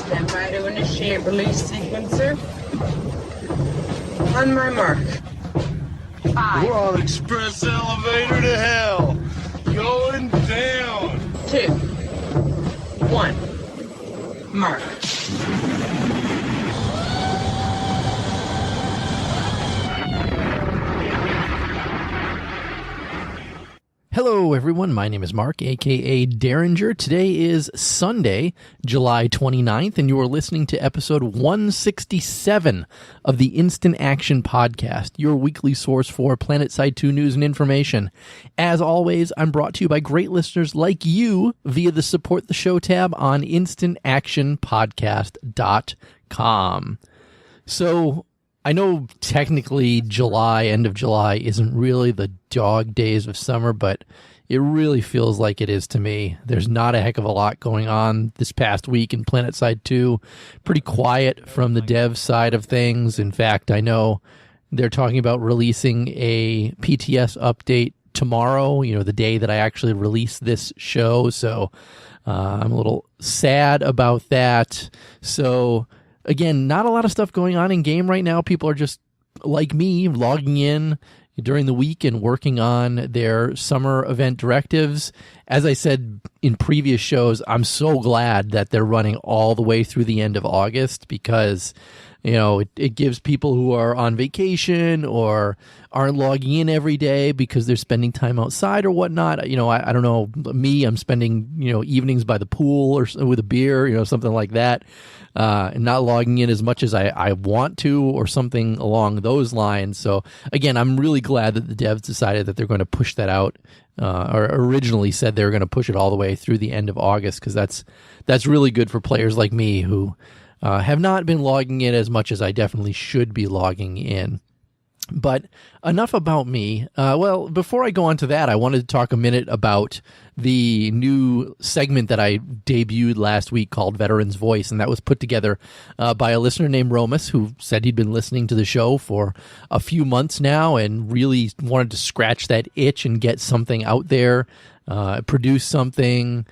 Stand by to initiate release sequencer. On my mark. 5. We're on express elevator to hell. Going down. 2. 1. Mark. Hello, everyone. My name is Mark, a.k.a. Derringer. Today is Sunday, July 29th, and you are listening to episode 167 of the Instant Action Podcast, your weekly source for Planetside 2 news and information. As always, I'm brought to you by great listeners like you via the Support the Show tab on instantactionpodcast.com. So, I know technically end of July, isn't really the dog days of summer, but it really feels like it is to me. There's not a heck of a lot going on this past week in Planetside 2. Pretty quiet from the dev side of things. In fact, I know they're talking about releasing a PTS update tomorrow, the day that I actually release this show. So I'm a little sad about that. So again, not a lot of stuff going on in game right now. People are just like me, logging in during the week and working on their summer event directives. As I said in previous shows, I'm so glad that they're running all the way through the end of August because, it gives people who are on vacation or aren't logging in every day because they're spending time outside or whatnot. I don't know, me, I'm spending, evenings by the pool or with a beer, something like that. And not logging in as much as I want to or something along those lines. So again, I'm really glad that the devs decided that they're going to push that out, or originally said they were going to push it all the way through the end of August, because that's really good for players like me who have not been logging in as much as I definitely should be logging in. But enough about me. Well, before I go on to that, I wanted to talk a minute about the new segment that I debuted last week called Veteran's Voice, and that was put together by a listener named Romus, who said he'd been listening to the show for a few months now and really wanted to scratch that itch and get something out there, produce something.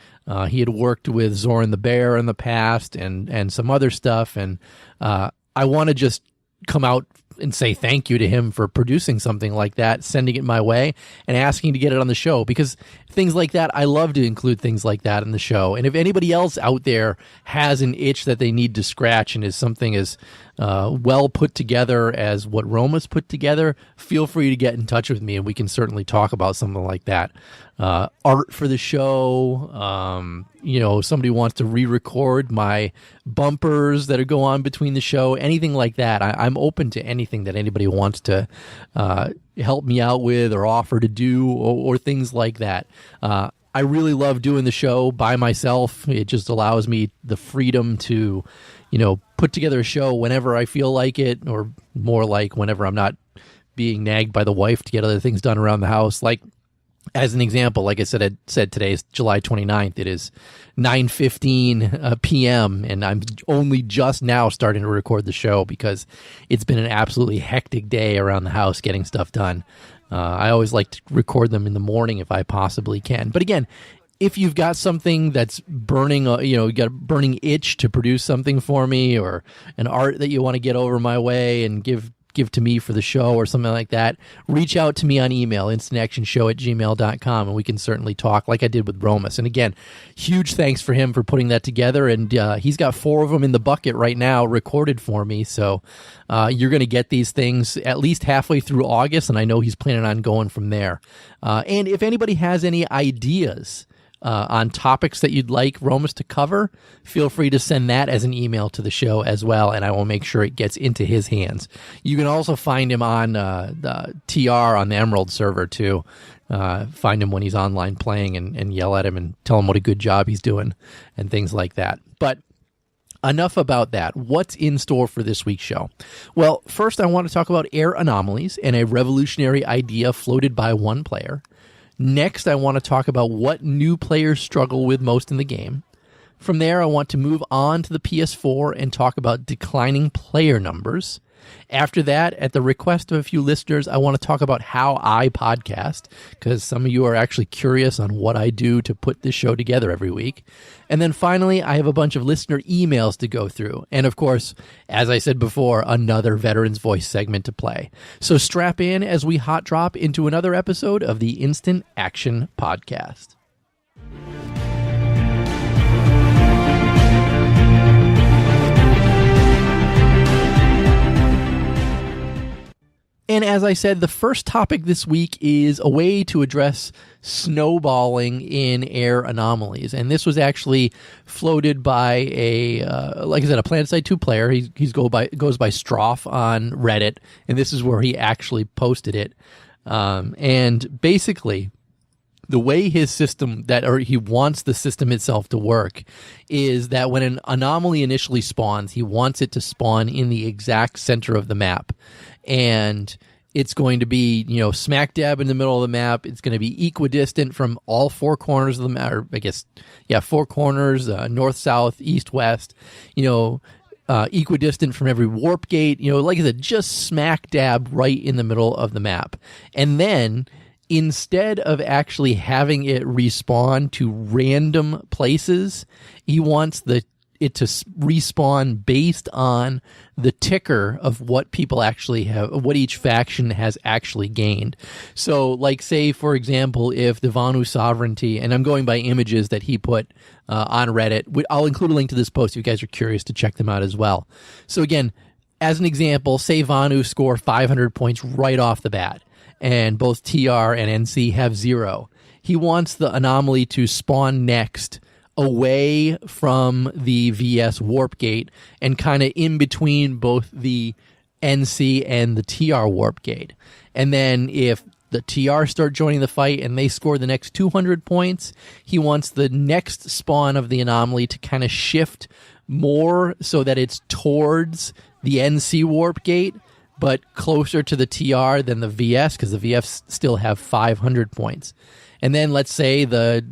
He had worked with Zoran the Bear in the past and some other stuff, and I want to just come out and say thank you to him for producing something like that, sending it my way, and asking to get it on the show, because things like that, I love to include things like that in the show. And if anybody else out there has an itch that they need to scratch and is something as well put together as what Roma's put together, feel free to get in touch with me and we can certainly talk about something like that. Art for the show, somebody wants to re-record my bumpers that go on between the show, anything like that. I'm open to anything that anybody wants to help me out with or offer to do or things like that. I really love doing the show by myself. It just allows me the freedom to, put together a show whenever I feel like it, or more like whenever I'm not being nagged by the wife to get other things done around the house. Like, as an example, like I said today is July 29th. It is 9:15 p.m. and I'm only just now starting to record the show because it's been an absolutely hectic day around the house getting stuff done. I always like to record them in the morning if I possibly can. But again, if you've got something that's burning, you got a burning itch to produce something for me, or an art that you want to get over my way and give to me for the show or something like that, reach out to me on email, instantactionshow@gmail.com, and we can certainly talk like I did with Romus. And again, huge thanks for him for putting that together. And he's got 4 of them in the bucket right now recorded for me. So you're going to get these things at least halfway through August, and I know he's planning on going from there. And if anybody has any ideas on topics that you'd like Romus to cover, feel free to send that as an email to the show as well, and I will make sure it gets into his hands. You can also find him on the TR on the Emerald server too. Find him when he's online playing and yell at him and tell him what a good job he's doing and things like that. But enough about that. What's in store for this week's show? Well, first I want to talk about air anomalies and a revolutionary idea floated by one player. Next, I want to talk about what new players struggle with most in the game. From there, I want to move on to the PS4 and talk about declining player numbers. After that, at the request of a few listeners, I want to talk about how I podcast, because some of you are actually curious on what I do to put this show together every week. And then finally, I have a bunch of listener emails to go through. And of course, as I said before, another Veterans Voice segment to play. So strap in as we hot drop into another episode of the Instant Action Podcast. And as I said, the first topic this week is a way to address snowballing in air anomalies. And this was actually floated by like I said, a Planetside 2 player. He goes by Stroff on Reddit, and this is where he actually posted it. And basically, the way his system he wants the system itself to work is that when an anomaly initially spawns, he wants it to spawn in the exact center of the map. And it's going to be, smack dab in the middle of the map. It's going to be equidistant from all four corners of the map, or I guess, four corners, north, south, east, west, equidistant from every warp gate, like I said, just smack dab right in the middle of the map. And then instead of actually having it respawn to random places, he wants it to respawn based on the ticker of what people actually have, what each faction has actually gained. So, like, say, for example, if the Vanu sovereignty, and I'm going by images that he put on Reddit, I'll include a link to this post if you guys are curious to check them out as well. So again, as an example, say Vanu score 500 points right off the bat, and both TR and NC have 0. He wants the anomaly to spawn next away from the VS warp gate and kind of in between both the NC and the TR warp gate. And then if the TR start joining the fight and they score the next 200 points, he wants the next spawn of the anomaly to kind of shift more so that it's towards the NC warp gate, but closer to the TR than the VS, because the VS still have 500 points. And then let's say the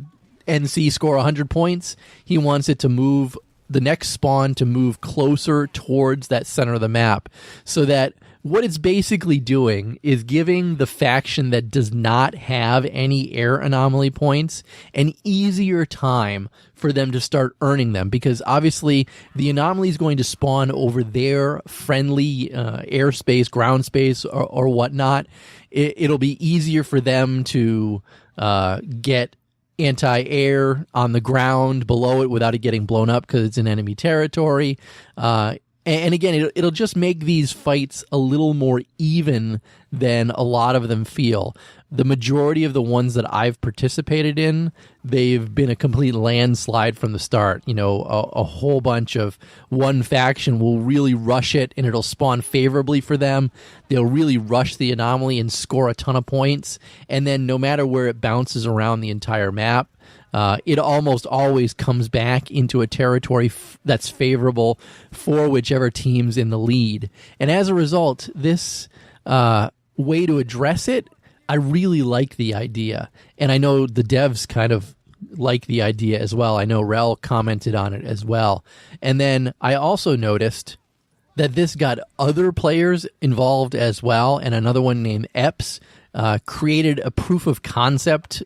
NC score 100 points, he wants it to move, the next spawn to move closer towards that center of the map, so that what it's basically doing is giving the faction that does not have any air anomaly points an easier time for them to start earning them, because obviously the anomaly is going to spawn over their friendly airspace, ground space, or whatnot. It'll be easier for them to get anti-air on the ground below it without it getting blown up because it's in enemy territory. And again, it'll just make these fights a little more even than a lot of them feel. The majority of the ones that I've participated in, they've been a complete landslide from the start. A whole bunch of one faction will really rush it and it'll spawn favorably for them. They'll really rush the anomaly and score a ton of points. And then no matter where it bounces around the entire map, it almost always comes back into a territory that's favorable for whichever team's in the lead. And as a result, this way to address it, I really like the idea. And I know the devs kind of like the idea as well. I know Rel commented on it as well. And then I also noticed that this got other players involved as well. And another one named Epps created a proof of concept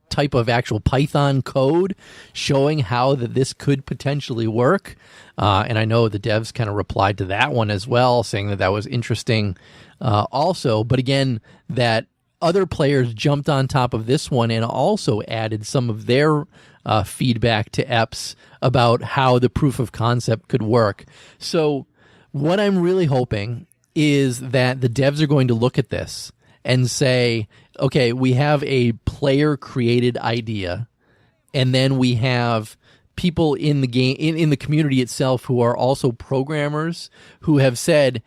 type of actual Python code showing how that this could potentially work. And I know the devs kind of replied to that one as well, saying that that was interesting also. But again, that other players jumped on top of this one and also added some of their feedback to Epps about how the proof of concept could work. So what I'm really hoping is that the devs are going to look at this and say, okay, we have a player-created idea, and then we have people in the game, in the community itself, who are also programmers, who have said,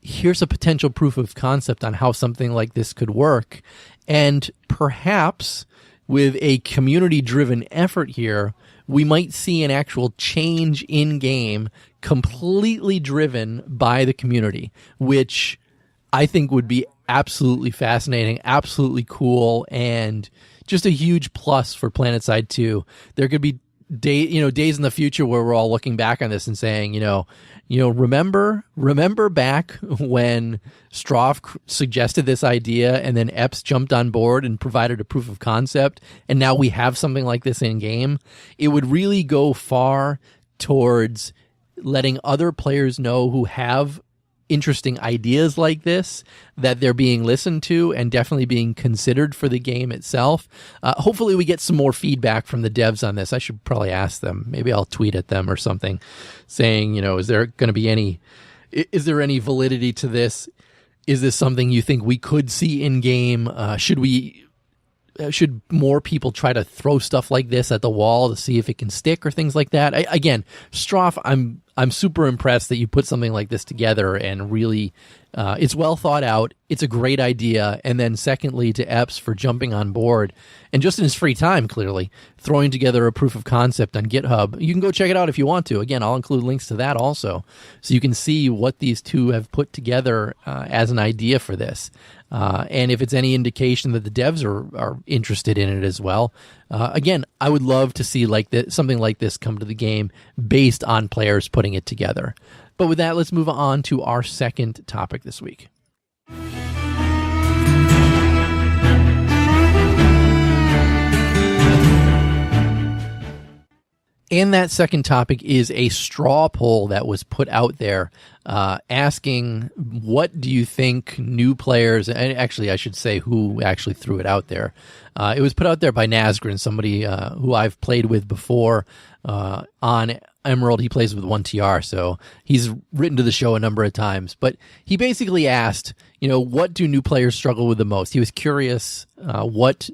here's a potential proof of concept on how something like this could work. And perhaps with a community-driven effort here, we might see an actual change in game completely driven by the community, which I think would be absolutely fascinating, absolutely cool, and just a huge plus for Planetside 2. There could be days in the future where we're all looking back on this and saying, remember back when Stroff suggested this idea and then Epps jumped on board and provided a proof of concept, and now we have something like this in game. It would really go far towards letting other players know who have interesting ideas like this that they're being listened to and definitely being considered for the game itself. Hopefully we get some more feedback from the devs on this. I should probably ask them. Maybe I'll tweet at them or something saying, is there any validity to this? Is this something you think we could see in game? Should more people try to throw stuff like this at the wall to see if it can stick or things like that? Again, Stroff, I'm super impressed that you put something like this together and really, it's well thought out. It's a great idea. And then secondly, to Epps for jumping on board and just in his free time, clearly throwing together a proof of concept on GitHub. You can go check it out if you want to. Again, I'll include links to that also, so you can see what these two have put together as an idea for this. And if it's any indication that the devs are interested in it as well. Again, I would love to see something like this come to the game based on players putting it together. But with that, let's move on to our second topic this week. And that second topic is a straw poll that was put out there asking, what do you think new players, and actually I should say who actually threw it out there. It was put out there by Nazgrin, somebody who I've played with before on Emerald. He plays with 1TR, so he's written to the show a number of times. But he basically asked, what do new players struggle with the most? He was curious what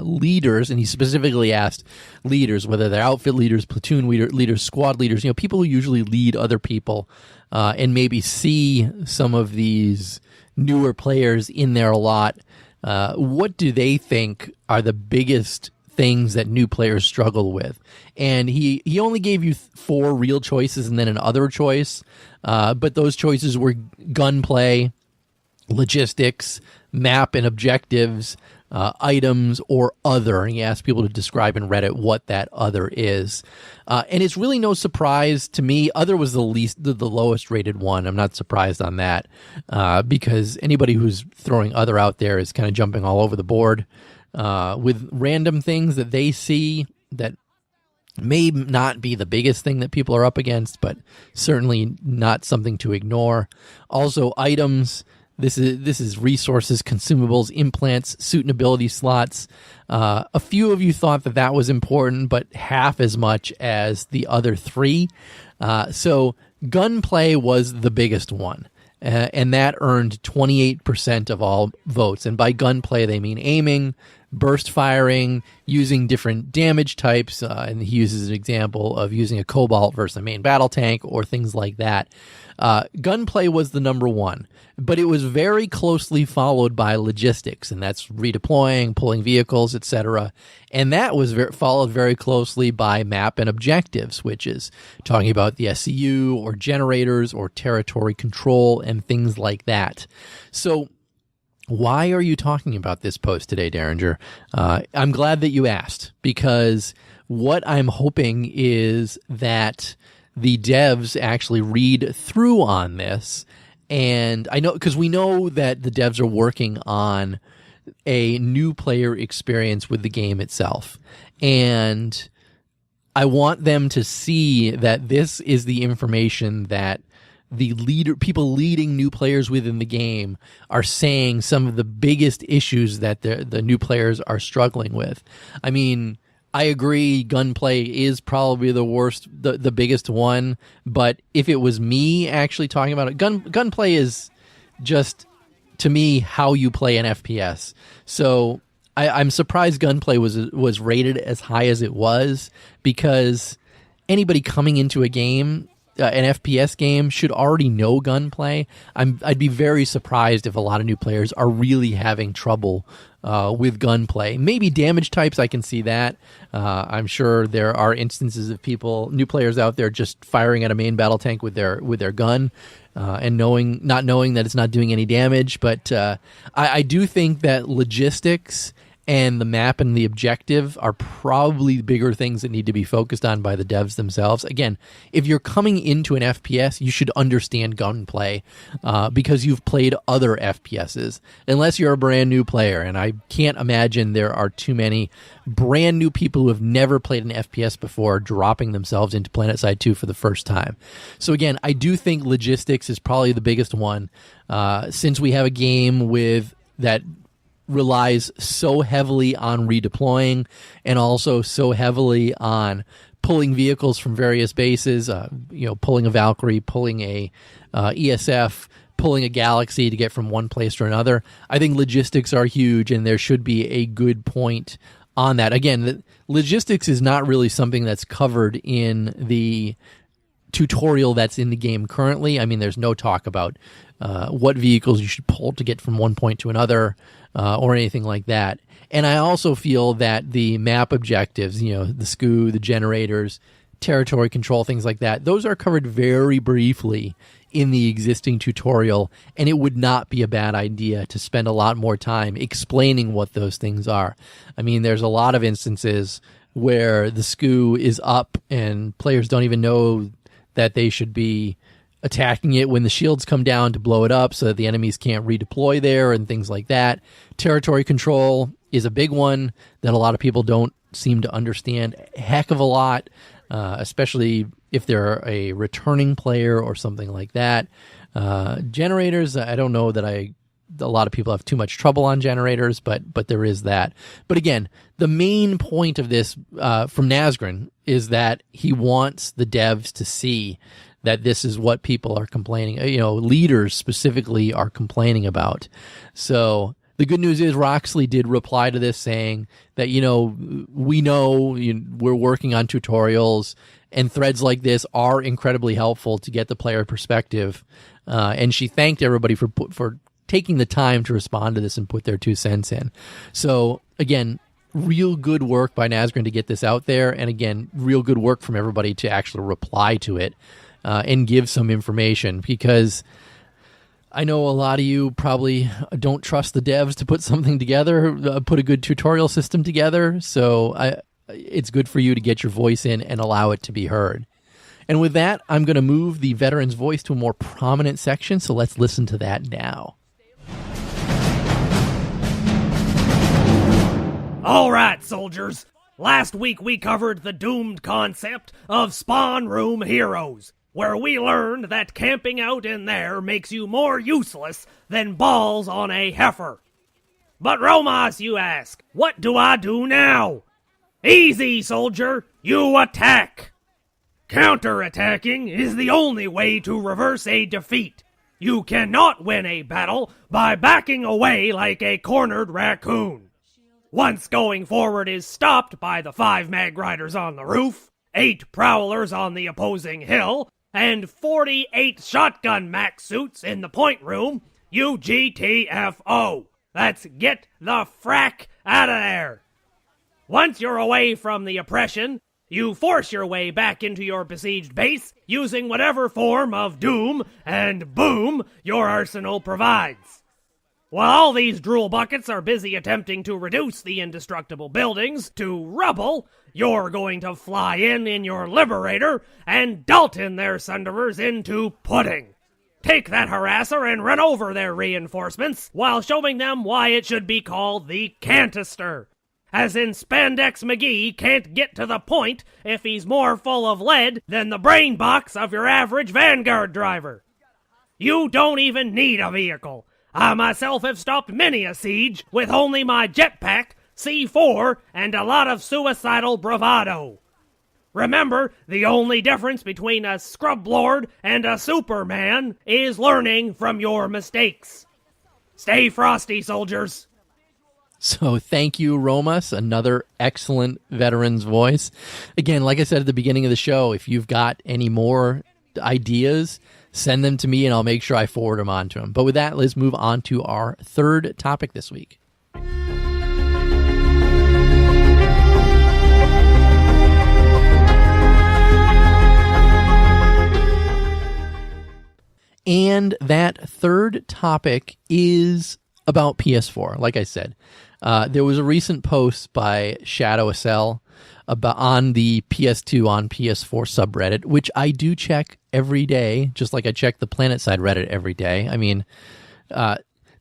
leaders, and he specifically asked leaders, whether they're outfit leaders, platoon leaders, squad leaders, people who usually lead other people, and maybe see some of these newer players in there a lot. What do they think are the biggest things that new players struggle with? And he only gave you 4 real choices and then an other choice, but those choices were gunplay, logistics, map and objectives, items, or other. And he asked people to describe in Reddit what that other is. And it's really no surprise to me. Other was the lowest rated one. I'm not surprised on that because anybody who's throwing other out there is kind of jumping all over the board with random things that they see that may not be the biggest thing that people are up against, but certainly not something to ignore. Also, items. This is resources, consumables, implants, suit and ability slots. A few of you thought that was important, but half as much as the other 3. So gunplay was the biggest one, and that earned 28% of all votes. And by gunplay, they mean aiming, burst firing, using different damage types, and he uses an example of using a Cobalt versus a main battle tank or things like that. Gunplay was the number 1, but it was very closely followed by logistics, and that's redeploying, pulling vehicles, etc. And that was followed very closely by map and objectives, which is talking about the SCU or generators or territory control and things like that. So why are you talking about this post today, Derringer? I'm glad that you asked, because what I'm hoping is that the devs actually read through on this. And I know, because we know that the devs are working on a new player experience with the game itself. And I want them to see that this is the information that people leading new players within the game are saying some of the biggest issues that the new players are struggling with. I mean, I agree gunplay is probably the worst, the biggest one, but if it was me actually talking about it, gunplay is just, to me, how you play an FPS. So I'm surprised gunplay was rated as high as it was, because anybody coming into a game, an FPS game, should already know gunplay. I'd be very surprised if a lot of new players are really having trouble with gunplay. Maybe damage types, I can see that. I'm sure there are instances of new players out there just firing at a main battle tank with their gun and not knowing that it's not doing any damage. But I do think that logistics and the map and the objective are probably bigger things that need to be focused on by the devs themselves. Again, if you're coming into an FPS, you should understand gunplay because you've played other FPSs, unless you're a brand new player. And I can't imagine there are too many brand new people who have never played an FPS before dropping themselves into Planetside 2 for the first time. So again, I do think logistics is probably the biggest one, since we have a game with that relies so heavily on redeploying and also so heavily on pulling vehicles from various bases, pulling a Valkyrie, pulling a ESF, pulling a Galaxy to get from one place to another. I think logistics are huge, and there should be a good point on that. Again, the logistics is not really something that's covered in the tutorial that's in the game currently. I mean, there's no talk about what vehicles you should pull to get from one point to another, or anything like that. And I also feel that the map objectives, the SCU, the generators, territory control, things like that, those are covered very briefly in the existing tutorial, and it would not be a bad idea to spend a lot more time explaining what those things are. I mean, there's a lot of instances where the SCU is up and players don't even know that they should be attacking it when the shields come down to blow it up so that the enemies can't redeploy there and things like that. Territory control is a big one that a lot of people don't seem to understand a heck of a lot, especially if they're a returning player or something like that. Generators, I don't know that a lot of people have too much trouble on generators, but there is that. But again, the main point of this from Nazgren is that he wants the devs to see that this is what people are complaining, leaders specifically are complaining about. So the good news is Roxley did reply to this saying that, we know we're working on tutorials, and threads like this are incredibly helpful to get the player perspective. And she thanked everybody for taking the time to respond to this and put their 2 cents in. So again, real good work by Nazgren to get this out there. And again, real good work from everybody to actually reply to it and give some information, because I know a lot of you probably don't trust the devs to put something together, put a good tutorial system together. So it's good for you to get your voice in and allow it to be heard. And with that, I'm going to move the veteran's voice to a more prominent section. So let's listen to that now. All right, soldiers. Last week we covered the doomed concept of spawn room heroes, where we learned that camping out in there makes you more useless than balls on a heifer. But Romas, you ask, what do I do now? Easy, soldier, you attack. Counter-attacking is the only way to reverse a defeat. You cannot win a battle by backing away like a cornered raccoon. Once going forward is stopped by the 5 mag riders on the roof, 8 prowlers on the opposing hill, and 48 shotgun max suits in the point room, you GTFO. That's get the frack out of there. Once you're away from the oppression, you force your way back into your besieged base using whatever form of doom and boom your arsenal provides. While all these drool buckets are busy attempting to reduce the indestructible buildings to rubble, you're going to fly in your Liberator and Dalton their Sunderers into pudding. Take that harasser and run over their reinforcements while showing them why it should be called the Cantister. As in Spandex McGee can't get to the point if he's more full of lead than the brain box of your average Vanguard driver. You don't even need a vehicle. I myself have stopped many a siege with only my jetpack, C4, and a lot of suicidal bravado. Remember, the only difference between a scrub lord and a Superman is learning from your mistakes. Stay frosty, soldiers. So thank you, Romas. Another excellent veteran's voice. Again, like I said at the beginning of the show, if you've got any more ideas, send them to me and I'll make sure I forward them on to him. But with that, let's move on to our third topic this week. And that third topic is about PS4. Like I said, There was a recent post by Shadow SL about on the PS2 on PS4 subreddit, which I do check every day, just like I check the Planetside Reddit every day. I mean,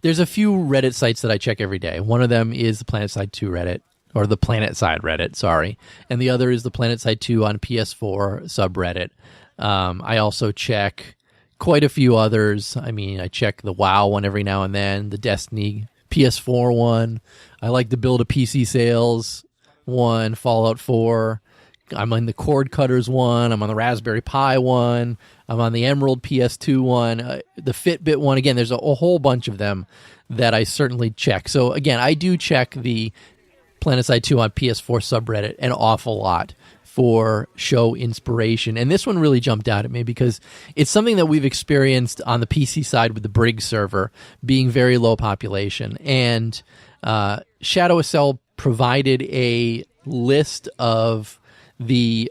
there's a few Reddit sites that I check every day. One of them is the Planetside 2 Reddit, or the Planetside Reddit, sorry. And the other is the Planetside 2 on PS4 subreddit. I also check quite a few others. I mean, I check the WoW one every now and then, the Destiny PS4 one. I like to build a PC sales one, Fallout 4. I'm on the Cord Cutters one. I'm on the Raspberry Pi one. I'm on the Emerald PS2 one. The Fitbit one. Again, there's a whole bunch of them that I certainly check. So again, I do check the Planetside 2 on PS4 subreddit an awful lot for show inspiration. And this one really jumped out at me because it's something that we've experienced on the PC side with the Briggs server being very low population. And Shadow SL provided a list of the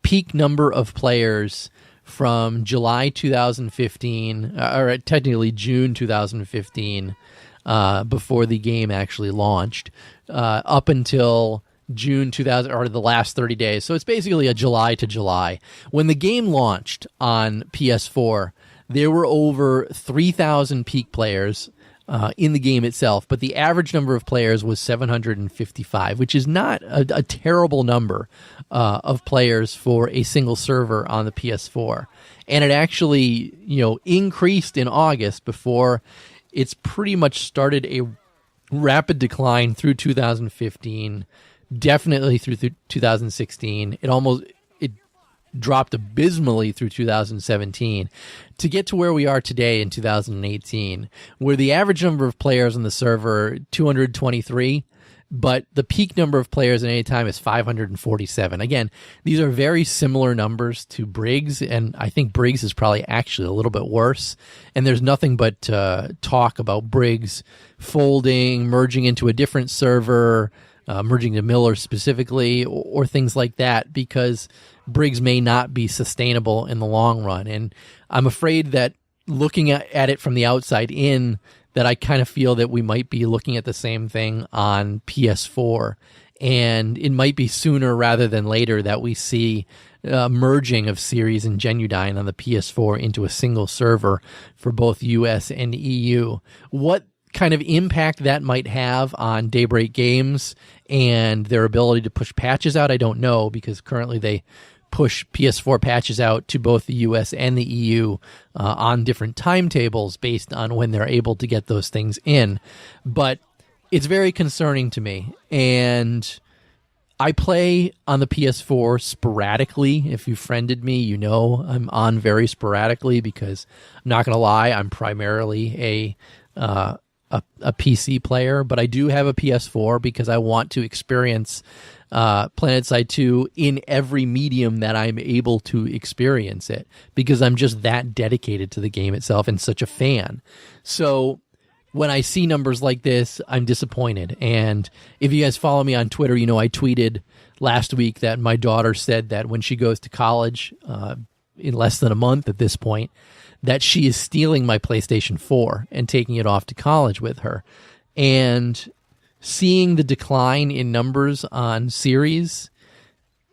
peak number of players from July 2015, or technically June 2015, before the game actually launched, up until June 2000, or the last 30 days. So it's basically a July to July. When the game launched on PS4, there were over 3,000 peak players in the game itself, but the average number of players was 755, which is not a terrible number of players for a single server on the PS4. And it actually, increased in August before it's pretty much started a rapid decline through 2015, definitely through 2016. It dropped abysmally through 2017 to get to where we are today in 2018, where the average number of players on the server 223, but the peak number of players at any time is 547. Again, these are very similar numbers to Briggs, and I think Briggs is probably actually a little bit worse. And there's nothing but talk about Briggs folding, merging into a different server, merging to Miller specifically, or things like that, because Briggs may not be sustainable in the long run. And I'm afraid that looking at it from the outside in, that I kind of feel that we might be looking at the same thing on PS4. And it might be sooner rather than later that we see merging of Series and Genudyne on the PS4 into a single server for both US and EU. What kind of impact that might have on Daybreak Games and their ability to push patches out, I don't know, because currently they push PS4 patches out to both the US and the EU on different timetables based on when they're able to get those things in. But it's very concerning to me. And I play on the PS4 sporadically. If you friended me, you know I'm on very sporadically because I'm not going to lie, I'm primarily a PC player, but I do have a PS4 because I want to experience Planetside 2 in every medium that I'm able to experience it, because I'm just that dedicated to the game itself and such a fan. So when I see numbers like this, I'm disappointed. And if you guys follow me on Twitter, you know I tweeted last week that my daughter said that when she goes to college in less than a month at this point, that she is stealing my PlayStation 4 and taking it off to college with her. And seeing the decline in numbers on Series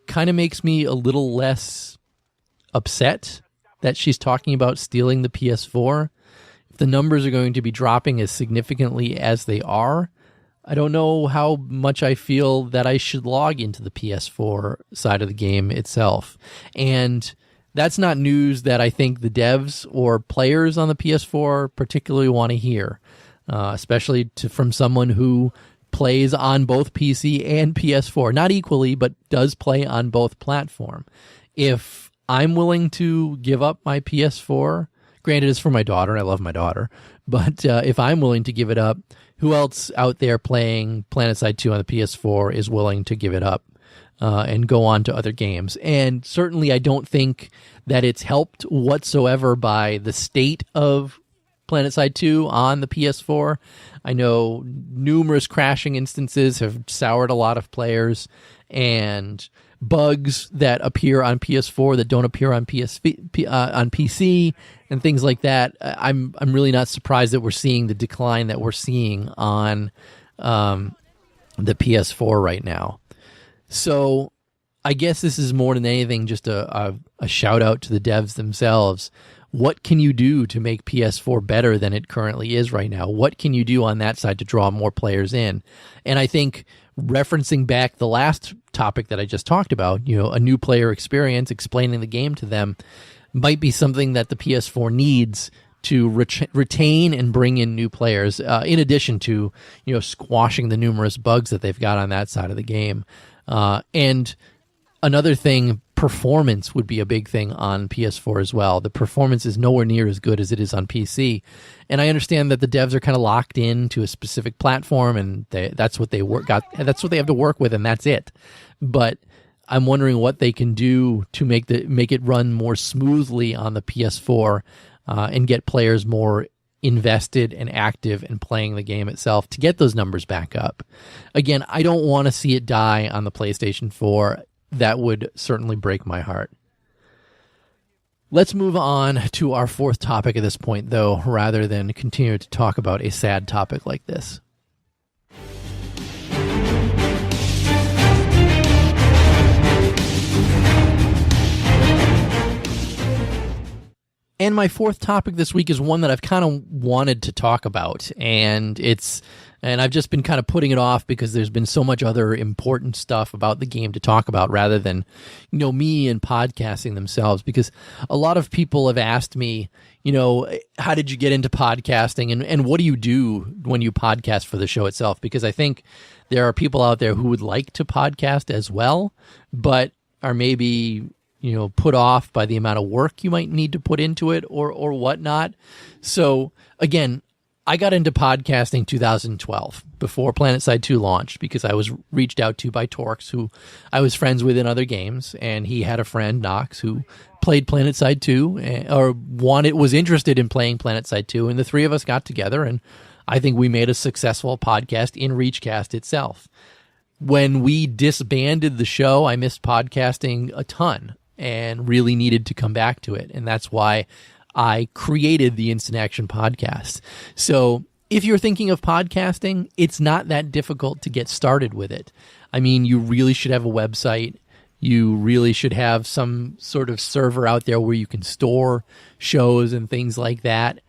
kind of makes me a little less upset that she's talking about stealing the PS4. If the numbers are going to be dropping as significantly as they are, I don't know how much I feel that I should log into the PS4 side of the game itself. And that's not news that I think the devs or players on the PS4 particularly want to hear, especially from someone who plays on both PC and PS4. Not equally, but does play on both platform. If I'm willing to give up my PS4, granted it's for my daughter, I love my daughter, but if I'm willing to give it up, who else out there playing Planetside 2 on the PS4 is willing to give it up and go on to other games? And certainly I don't think that it's helped whatsoever by the state of Planetside 2 on the PS4. I know numerous crashing instances have soured a lot of players, and bugs that appear on PS4 that don't appear on on PC and things like that. I'm really not surprised that we're seeing the decline that we're seeing on the PS4 right now. So I guess this is more than anything just a shout out to the devs themselves. What can you do to make PS4 better than it currently is right now? What can you do on that side to draw more players in? And I think referencing back the last topic that I just talked about, a new player experience, explaining the game to them might be something that the PS4 needs to retain and bring in new players, in addition to, squashing the numerous bugs that they've got on that side of the game. And another thing, performance would be a big thing on PS4 as well. The performance is nowhere near as good as it is on PC. And I understand that the devs are kind of locked into a specific platform, and that's what they that's what they have to work with, and that's it. But I'm wondering what they can do to make it run more smoothly on the PS4, and get players more invested and active in playing the game itself to get those numbers back up. Again, I don't want to see it die on the PlayStation 4. That would certainly break my heart. Let's move on to our fourth topic at this point, though, rather than continue to talk about a sad topic like this. And my fourth topic this week is one that I've kind of wanted to talk about, and I've just been kind of putting it off because there's been so much other important stuff about the game to talk about rather than, me and podcasting themselves, because a lot of people have asked me, how did you get into podcasting, and what do you do when you podcast for the show itself? Because I think there are people out there who would like to podcast as well, but are maybe put off by the amount of work you might need to put into it or whatnot. So again, I got into podcasting 2012 before Planetside 2 launched because I was reached out to by Torx, who I was friends with in other games, and he had a friend, Knox, who played Planetside 2 or was interested in playing Planetside 2, and the three of us got together, and I think we made a successful podcast in Reachcast itself. When we disbanded the show, I missed podcasting a ton and really needed to come back to it. And that's why I created the Instant Action Podcast. So if you're thinking of podcasting, it's not that difficult to get started with it. I mean, you really should have a website. You really should have some sort of server out there where you can store shows and things like that.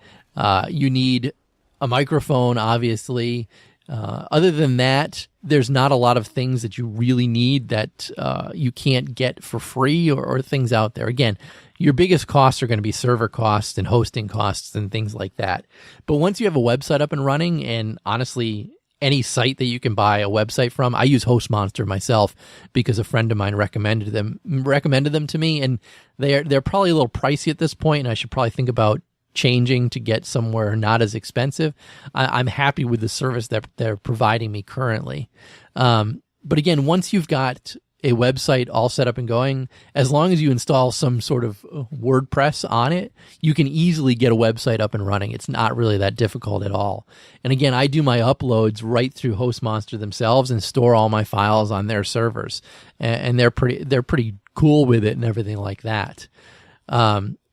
You need a microphone, obviously. Other than that, there's not a lot of things that you really need that you can't get for free or things out there. Again, your biggest costs are going to be server costs and hosting costs and things like that. But once you have a website up and running, and honestly, any site that you can buy a website from, I use HostMonster myself because a friend of mine recommended them to me, and they're probably a little pricey at this point, and I should probably think about changing to get somewhere not as expensive. I'm happy with the service that they're providing me currently. But again, once you've got a website all set up and going, as long as you install some sort of WordPress on it, you can easily get a website up and running. It's not really that difficult at all. And again, I do my uploads right through HostMonster themselves and store all my files on their servers. And they're pretty cool with it and everything like that.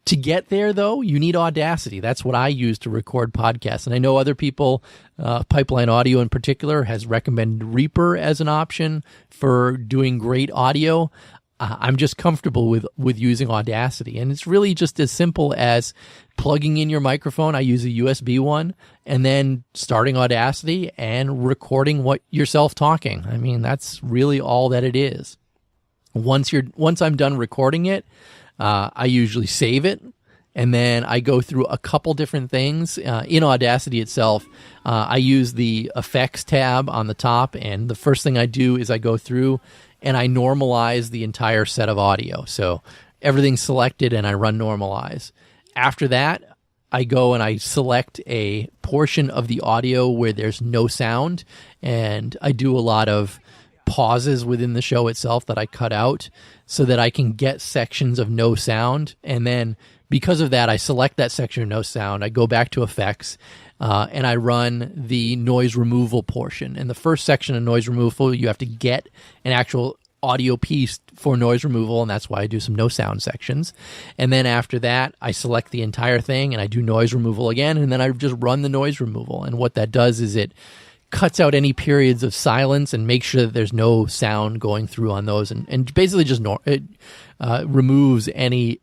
To get there, though, you need Audacity. That's what I use to record podcasts. And I know other people, Pipeline Audio in particular, has recommended Reaper as an option for doing great audio. I'm just comfortable with using Audacity. And it's really just as simple as plugging in your microphone. I use a USB one, and then starting Audacity and recording yourself talking. I mean, that's really all that it is. Once I'm done recording it, I usually save it, and then I go through a couple different things. In Audacity itself, I use the effects tab on the top, and the first thing I do is I go through and I normalize the entire set of audio. So everything's selected, and I run normalize. After that, I go and I select a portion of the audio where there's no sound, and I do a lot of pauses within the show itself that I cut out so that I can get sections of no sound. And then because of that, I select that section of no sound. I go back to effects, and I run the noise removal portion. And the first section of noise removal, you have to get an actual audio piece for noise removal, and that's why I do some no sound sections. And then after that, I select the entire thing and I do noise removal again, and then I just run the noise removal. And what that does is it cuts out any periods of silence and makes sure that there's no sound going through on those, and basically just removes any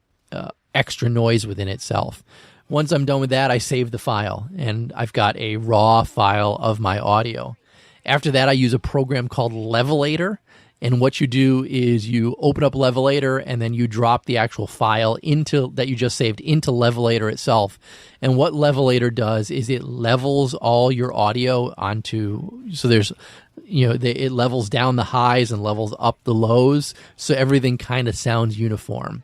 extra noise within itself. Once I'm done with that, I save the file, and I've got a raw file of my audio. After that, I use a program called Levelator, and what you do is you open up Levelator, and then you drop the actual file that you just saved into Levelator itself. And what Levelator does is it levels all your audio so there's, it levels down the highs and levels up the lows, so everything kind of sounds uniform.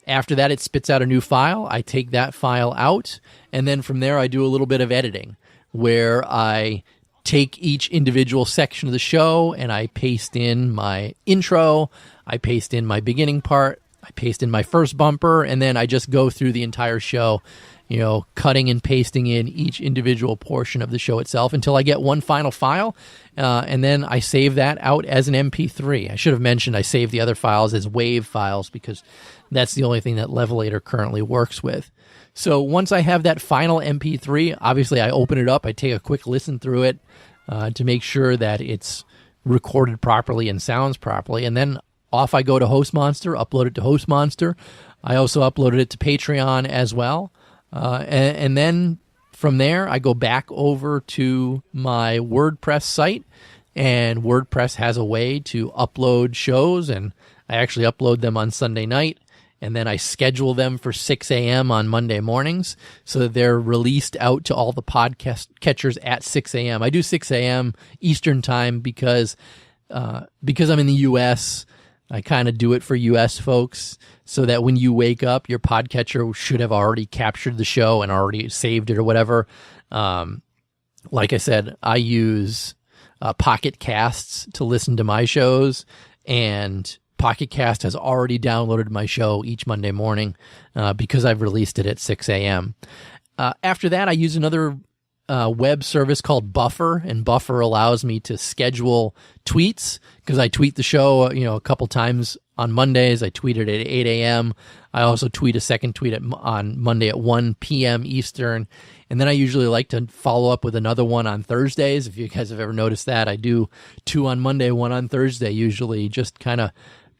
After that, it spits out a new file. I take that file out, and then from there, I do a little bit of editing where I take each individual section of the show and I paste in my intro, I paste in my beginning part, I paste in my first bumper, and then I just go through the entire show, cutting and pasting in each individual portion of the show itself until I get one final file, and then I save that out as an MP3. I should have mentioned I save the other files as WAV files because that's the only thing that Levelator currently works with. So once I have that final MP3, obviously I open it up, I take a quick listen through it to make sure that it's recorded properly and sounds properly, and then off I go to HostMonster, upload it to HostMonster. I also uploaded it to Patreon as well. And then from there, I go back over to my WordPress site, and WordPress has a way to upload shows, and I actually upload them on Sunday night, and then I schedule them for 6 a.m. on Monday mornings so that they're released out to all the podcast catchers at 6 a.m. I do 6 a.m. Eastern time because I'm in the U.S., I kind of do it for U.S. folks so that when you wake up, your podcatcher should have already captured the show and already saved it or whatever. Like I said, I use Pocket Casts to listen to my shows, and Pocket Cast has already downloaded my show each Monday morning because I've released it at 6 a.m. After that, I use another web service called Buffer, and Buffer allows me to schedule tweets because I tweet the show, a couple times on Mondays. I tweet it at 8 a.m. I also tweet a second tweet on Monday at 1 p.m. Eastern. And then I usually like to follow up with another one on Thursdays. If you guys have ever noticed that, I do 2 on Monday, 1 on Thursday, usually just kind of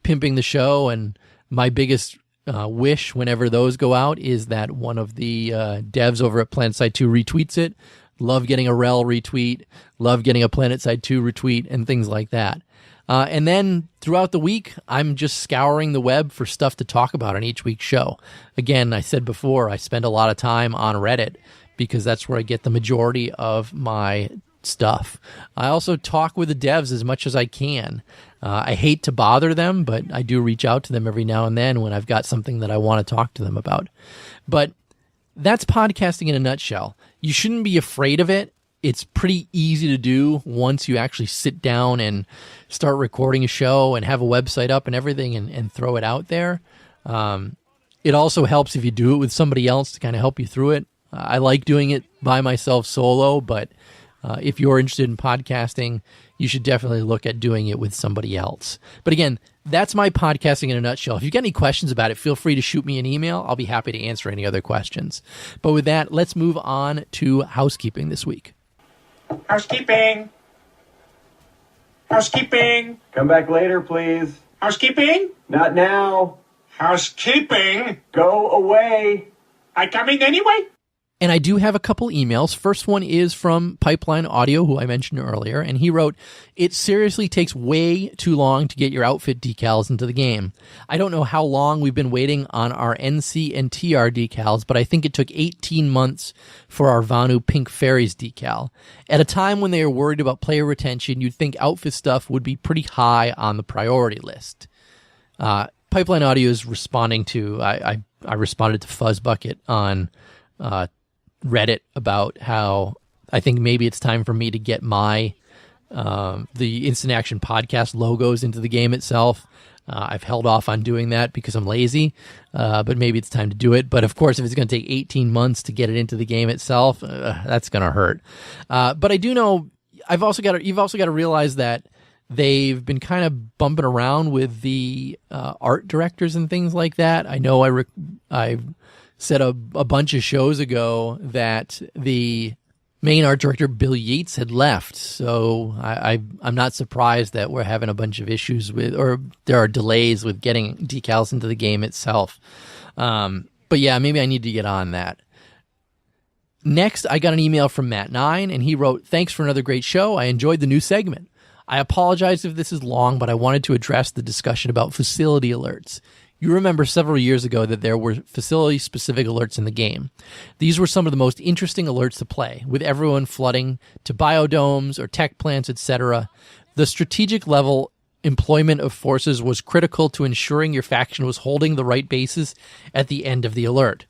pimping the show. And my biggest wish whenever those go out is that one of the devs over at Planetside 2 retweets it. Love getting a Rel retweet, love getting a Planetside 2 retweet, and things like that. And then throughout the week, I'm just scouring the web for stuff to talk about on each week's show. Again, I said before, I spend a lot of time on Reddit because that's where I get the majority of my stuff. I also talk with the devs as much as I can. I hate to bother them, but I do reach out to them every now and then when I've got something that I want to talk to them about. But that's podcasting in a nutshell. You shouldn't be afraid of it. It's pretty easy to do once you actually sit down and start recording a show and have a website up and everything and throw it out there. It also helps if you do it with somebody else to kind of help you through it. I like doing it by myself solo, but if you're interested in podcasting, you should definitely look at doing it with somebody else. But again, that's my podcasting in a nutshell. If you've got any questions about it, feel free to shoot me an email. I'll be happy to answer any other questions. But with that, let's move on to housekeeping this week. Housekeeping. Housekeeping. Come back later, please. Housekeeping. Not now. Housekeeping. Go away. I coming anyway? And I do have a couple emails. First one is from Pipeline Audio, who I mentioned earlier, and he wrote, "It seriously takes way too long to get your outfit decals into the game. I don't know how long we've been waiting on our NC and TR decals, but I think it took 18 months for our Vanu Pink Fairies decal. At a time when they are worried about player retention, you'd think outfit stuff would be pretty high on the priority list." Pipeline Audio is responding to, I responded to Fuzzbucket on Reddit about how I think maybe it's time for me to get my the Instant Action podcast logos into the game itself. I've held off on doing that because I'm lazy, but maybe it's time to do it. But of course, if it's going to take 18 months to get it into the game itself, that's going to hurt. But I do know you've also got to realize that they've been kind of bumping around with the art directors and things like that. I know I said a bunch of shows ago that the main art director Bill Yates had left, so I'm not surprised that we're having a bunch of issues with, or there are delays with getting decals into the game itself. But yeah, maybe I need to get on that. Next, I got an email from Matt9, and he wrote, "Thanks for another great show. I enjoyed the new segment. I apologize if this is long, but I wanted to address the discussion about facility alerts. You remember several years ago that there were facility-specific alerts in the game. These were some of the most interesting alerts to play, with everyone flooding to biodomes or tech plants, etc. The strategic level employment of forces was critical to ensuring your faction was holding the right bases at the end of the alert.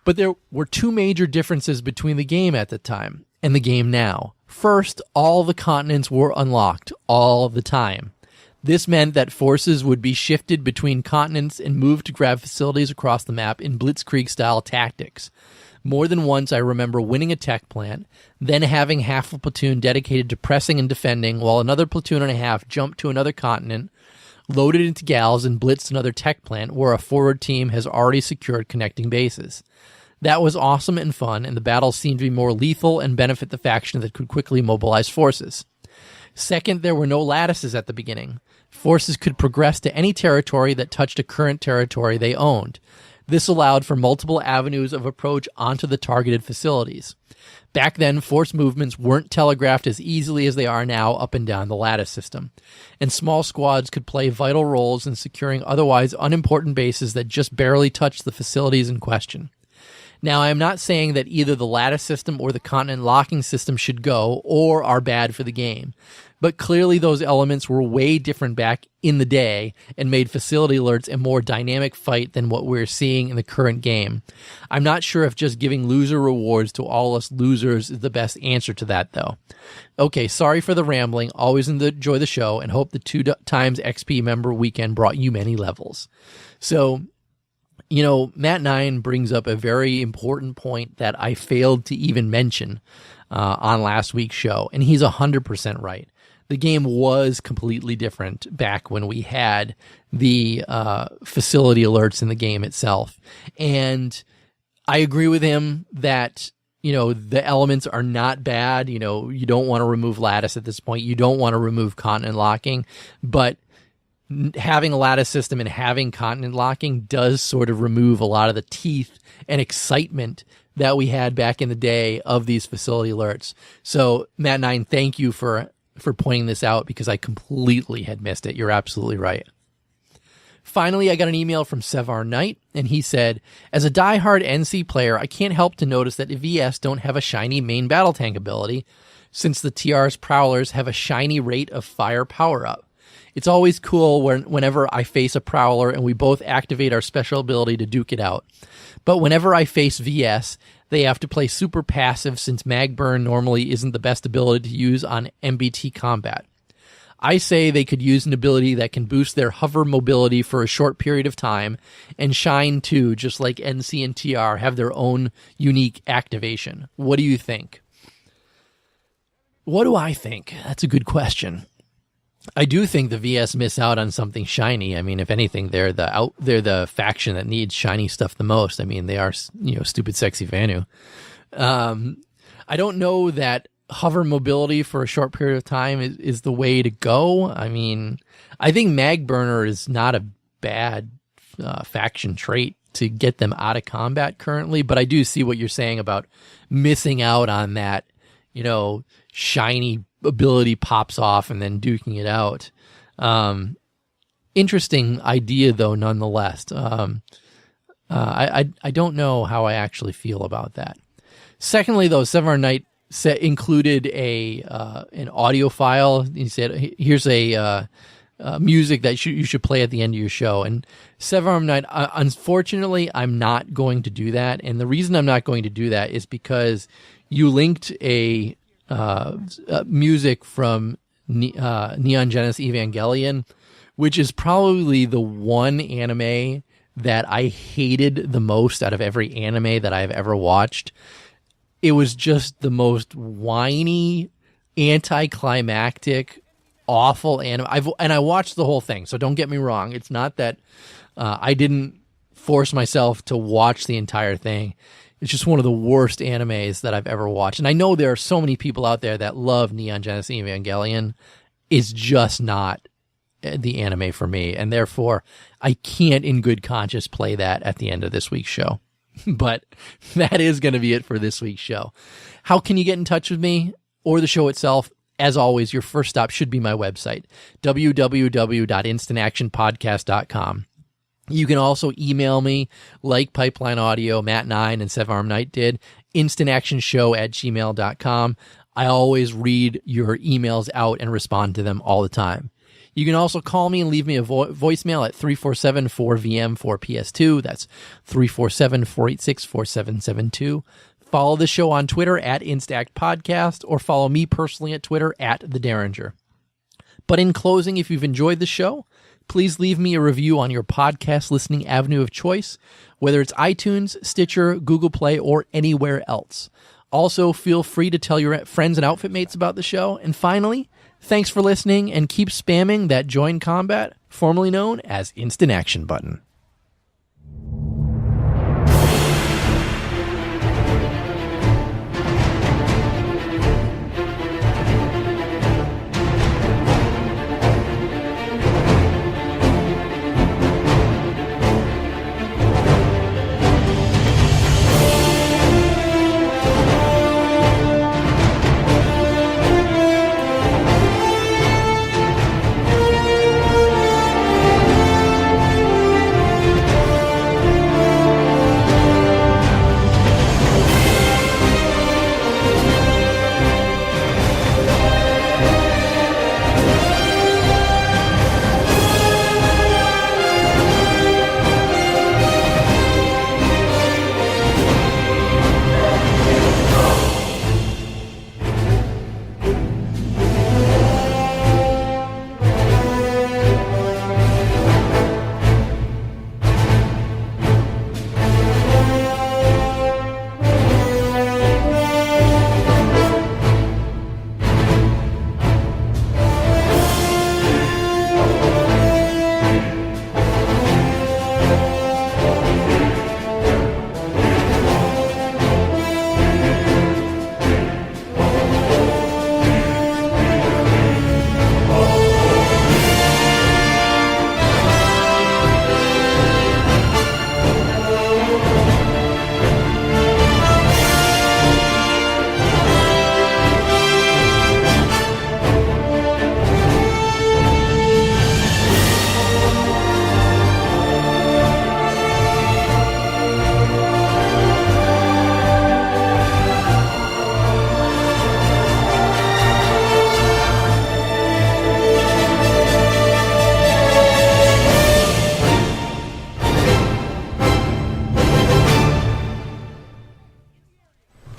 But there were two major differences between the game at the time and the game now. First, all the continents were unlocked all the time. This meant that forces would be shifted between continents and moved to grab facilities across the map in blitzkrieg-style tactics. More than once, I remember winning a tech plant, then having half a platoon dedicated to pressing and defending, while another platoon and a half jumped to another continent, loaded into gals, and blitzed another tech plant where a forward team has already secured connecting bases. That was awesome and fun, and the battles seemed to be more lethal and benefit the faction that could quickly mobilize forces. Second, there were no lattices at the beginning. Forces could progress to any territory that touched a current territory they owned. This allowed for multiple avenues of approach onto the targeted facilities. Back then, force movements weren't telegraphed as easily as they are now up and down the lattice system, and small squads could play vital roles in securing otherwise unimportant bases that just barely touched the facilities in question. Now, I am not saying that either the lattice system or the continent locking system should go or are bad for the game, but clearly those elements were way different back in the day and made facility alerts a more dynamic fight than what we're seeing in the current game. I'm not sure if just giving loser rewards to all us losers is the best answer to that, though. Okay, sorry for the rambling. Always enjoy the show and hope the 2 times XP member weekend brought you many levels. So, you know, Matt9 brings up a very important point that I failed to even mention on last week's show, and he's 100% right. The game was completely different back when we had the facility alerts in the game itself. And I agree with him that, you know, the elements are not bad. You know, you don't want to remove lattice at this point. You don't want to remove continent locking, but having a lattice system and having continent locking does sort of remove a lot of the teeth and excitement that we had back in the day of these facility alerts. So Matt9, thank you for pointing this out, because I completely had missed it. You're absolutely right. Finally, I got an email from Sevar Knight, and he said, as a diehard NC player, I can't help to notice that VS don't have a shiny main battle tank ability, since the TR's Prowlers have a shiny rate of fire power-up. It's always cool whenever I face a Prowler and we both activate our special ability to duke it out. But whenever I face VS, they have to play super passive, since Mag Burn normally isn't the best ability to use on MBT combat. I say they could use an ability that can boost their hover mobility for a short period of time, and Shine too, just like NC and TR have their own unique activation. What do you think? What do I think? That's a good question. I do think the VS miss out on something shiny. I mean, if anything, they're the faction that needs shiny stuff the most. I mean, they are, you know, stupid sexy Vanu. I don't know that hover mobility for a short period of time is the way to go. I mean, I think Mag Burner is not a bad faction trait to get them out of combat currently, but I do see what you're saying about missing out on that, you know, shiny ability pops off and then duking it out. Interesting idea, though, nonetheless. I don't know how I actually feel about that. Secondly, though, Sevar Knight included an audio file. He said, here's a music that you should play at the end of your show. And Sevar Knight, unfortunately, I'm not going to do that. And the reason I'm not going to do that is because you linked a music from Neon Genesis Evangelion, which is probably the one anime that I hated the most out of every anime that I've ever watched. It was just the most whiny, anticlimactic, awful anime. I watched the whole thing, so don't get me wrong. It's not that I didn't force myself to watch the entire thing. It's just one of the worst animes that I've ever watched. And I know there are so many people out there that love Neon Genesis Evangelion. It's just not the anime for me. And therefore, I can't in good conscience play that at the end of this week's show. But that is going to be it for this week's show. How can you get in touch with me or the show itself? As always, your first stop should be my website, www.instantactionpodcast.com. You can also email me, like Pipeline Audio, Matt9, and Sev Arm Knight did, instantactionshow@gmail.com. I always read your emails out and respond to them all the time. You can also call me and leave me a voicemail at 347-4VM-4PS2. That's 347-486-4772. Follow the show on Twitter at Instact Podcast, or follow me personally at Twitter at The Derringer. But in closing, if you've enjoyed the show, please leave me a review on your podcast listening avenue of choice, whether it's iTunes, Stitcher, Google Play, or anywhere else. Also, feel free to tell your friends and outfit mates about the show. And finally, thanks for listening, and keep spamming that Join Combat, formerly known as Instant Action button.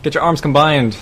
Get your arms combined.